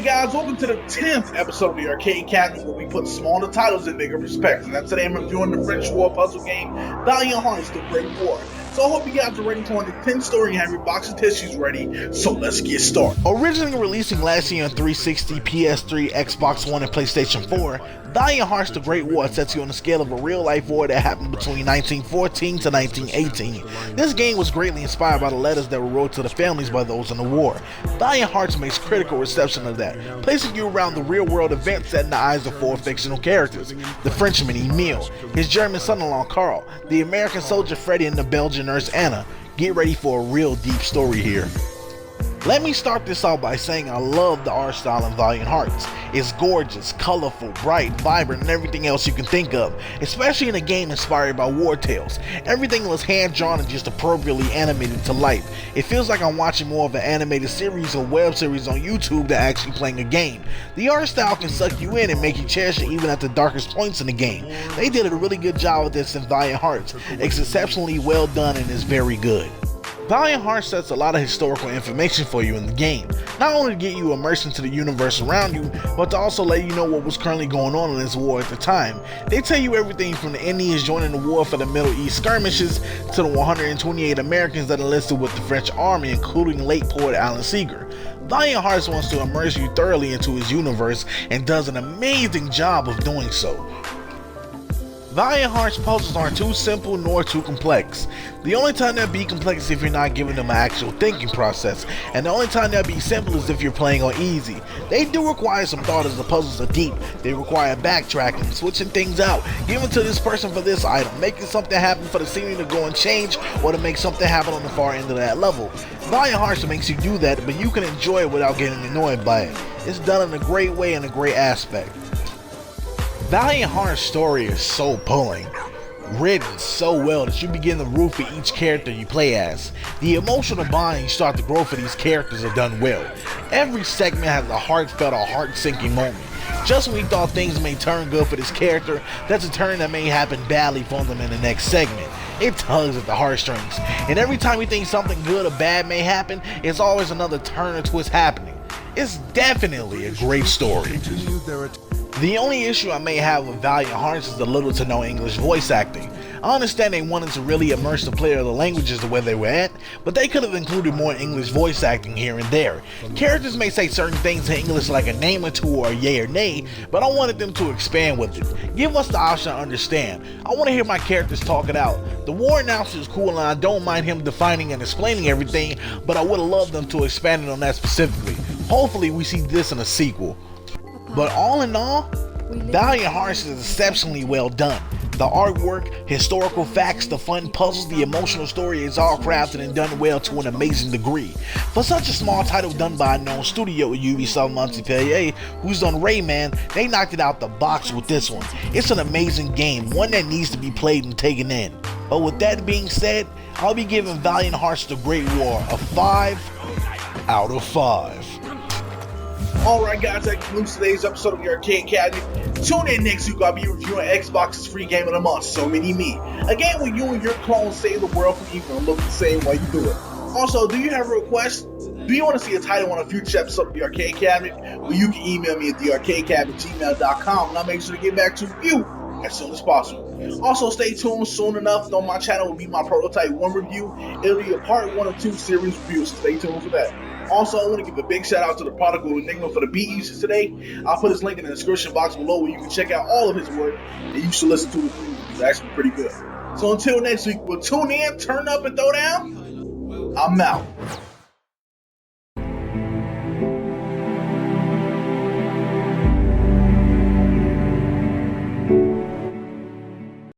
Hey guys, welcome to the 10th episode of the Arcade Cabinet, where we put smaller titles in bigger perspective. And today I'm reviewing the French War puzzle game, Valiant, The Great War. So I hope you guys are ready for the 10th story and have your box of tissues ready, so let's get started. Originally releasing last year on 360, PS3, Xbox One, and PlayStation 4, Valiant, The Great War sets you on the scale of a real-life war that happened between 1914 to 1918. This game was greatly inspired by the letters that were wrote to the families by those in the war. Valiant makes critical reception of that, placing you around the real-world events set in the eyes of four fictional characters: the Frenchman Emile, his German son-in-law Carl, the American soldier Freddy, and the Belgian nurse Anna. Get ready for a real deep story here. Let me start this off by saying I love the art style in Valiant Hearts. It's gorgeous, colorful, bright, vibrant, and everything else you can think of, especially in a game inspired by war tales. Everything was hand-drawn and just appropriately animated to life. It feels like I'm watching more of an animated series or web series on YouTube than actually playing a game. The art style can suck you in and make you cherish it even at the darkest points in the game. They did a really good job with this in Valiant Hearts. It's exceptionally well done and is very good. Valiant Hearts sets a lot of historical information for you in the game, not only to get you immersed into the universe around you, but to also let you know what was currently going on in this war at the time. They tell you everything from the Indians joining the war for the Middle East skirmishes to the 128 Americans that enlisted with the French army, including late poet Alan Seeger. Valiant Hearts wants to immerse you thoroughly into his universe and does an amazing job of doing so. Valiant Hearts puzzles aren't too simple nor too complex. The only time they'll be complex is if you're not giving them an actual thinking process, and the only time they'll be simple is if you're playing on easy. They do require some thought as the puzzles are deep. They require backtracking, switching things out, giving to this person for this item, making something happen for the scenery to go and change, or to make something happen on the far end of that level. Valiant Hearts makes you do that, but you can enjoy it without getting annoyed by it. It's done in a great way and a great aspect. Valiant Heart's story is so pulling, written so well that you begin to root for each character you play as. The emotional bond you start to grow for these characters are done well. Every segment has a heartfelt or heart-sinking moment. Just when you thought things may turn good for this character, that's a turn that may happen badly for them in the next segment. It tugs at the heartstrings, and every time you think something good or bad may happen, it's always another turn or twist happening. It's definitely a great story. The only issue I may have with Valiant Hearts is the little to no English voice acting. I understand they wanted to really immerse the player of the languages to where they were at, but they could have included more English voice acting here and there. Characters may say certain things in English like a name or two or a yay or nay, but I wanted them to expand with it. Give us the option to understand. I want to hear my characters talk it out. The war announcer is cool and I don't mind him defining and explaining everything, but I would have loved them to expand it on that specifically. Hopefully we see this in a sequel. But all in all, Valiant Hearts is exceptionally well done. The artwork, historical facts, the fun puzzles, the emotional story is all crafted and done well to an amazing degree. For such a small title done by a known studio, Ubisoft Montpellier, who's done Rayman, they knocked it out the box with this one. It's an amazing game, one that needs to be played and taken in. But with that being said, I'll be giving Valiant Hearts The Great War a 5 out of 5. Alright guys, that concludes today's episode of the Arcade Cabinet. Tune in next week, I'll be reviewing Xbox's free game of the month, So Many Me. A game where you and your clone save the world from evil and look the same while you do it. Also, do you have a request? Do you want to see a title on a future episode of the Arcade Cabinet? Well, you can email me at thearcadecabinetgmail.com and I'll make sure to get back to you as soon as possible. Also, stay tuned. Soon enough on my channel will be my Prototype 1 review. It'll be a part 1 of 2 series review, so stay tuned for that. Also, I want to give a big shout out to the ProdigalEnigma for the beat usage today. I'll put his link in the description box below where you can check out all of his work and you should listen to it. It's actually pretty good. So until next week, we'll tune in, turn up, and throw down. I'm out.